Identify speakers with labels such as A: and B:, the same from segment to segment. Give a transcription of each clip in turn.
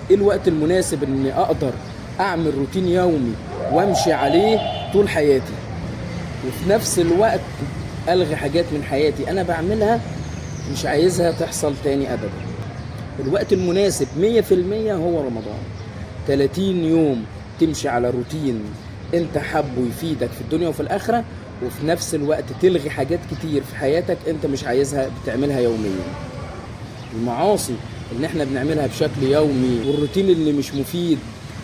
A: ايه الوقت المناسب اني اقدر اعمل روتين يومي وامشي عليه طول حياتي، وفي نفس الوقت الغي حاجات من حياتي انا بعملها مش عايزها تحصل تاني ابدا. الوقت المناسب 100% هو رمضان. 30 يوم تمشي على روتين انت حابه يفيدك في الدنيا وفي الاخرة، وفي نفس الوقت تلغي حاجات كتير في حياتك انت مش عايزها بتعملها يوميا. المعاصي اللي احنا بنعملها بشكل يومي والروتين اللي مش مفيد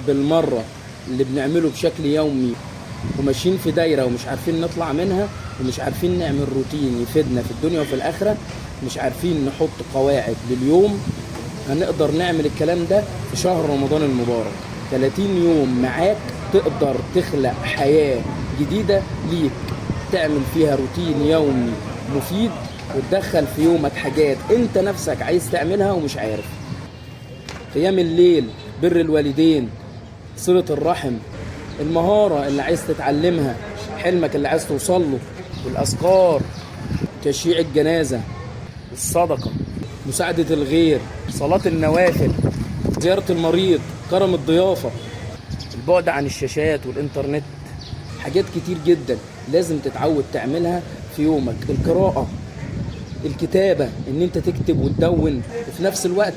A: بالمرة اللي بنعمله بشكل يومي وماشيين في دايرة ومش عارفين نطلع منها، ومش عارفين نعمل روتين يفيدنا في الدنيا وفي الآخرة، مش عارفين نحط قواعد لليوم، هنقدر نعمل الكلام ده في شهر رمضان المبارك. 30 يوم معاك تقدر تخلق حياة جديدة ليك، تعمل فيها روتين يومي مفيد وتدخل في يومك حاجات انت نفسك عايز تعملها ومش عارف. قيام الليل، بر الوالدين، صلة الرحم، المهارة اللي عايز تتعلمها، حلمك اللي عايز توصل له، الأذكار، تشييع الجنازة، الصدقة، مساعدة الغير، صلاة النوافل، زيارة المريض، كرم الضيافة، البعد عن الشاشات والإنترنت. حاجات كتير جدا لازم تتعود تعملها في يومك. القراءة، الكتابة، ان انت تكتب وتدون، وفي نفس الوقت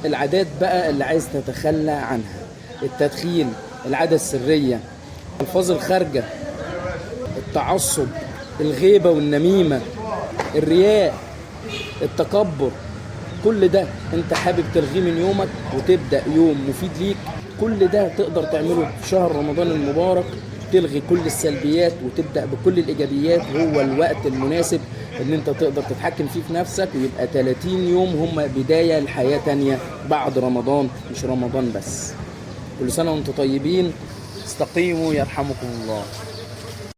A: العادات بقى اللي عايز تتخلى عنها، التدخين، العادة السرية، الفاظ الخارجة، التعصب، الغيبة والنميمة، الرياء، التكبر. كل ده انت حابب تلغيه من يومك وتبدأ يوم مفيد ليك. كل ده تقدر تعمله في شهر رمضان المبارك، تلغي كل السلبيات وتبدأ بكل الإيجابيات. هو الوقت المناسب ان انت تقدر تتحكم فيه في نفسك، ويبقى 30 يوم هم بداية لحياة تانية بعد رمضان، مش رمضان بس. كل سنة وانتم طيبين، استقيموا يرحمكم الله.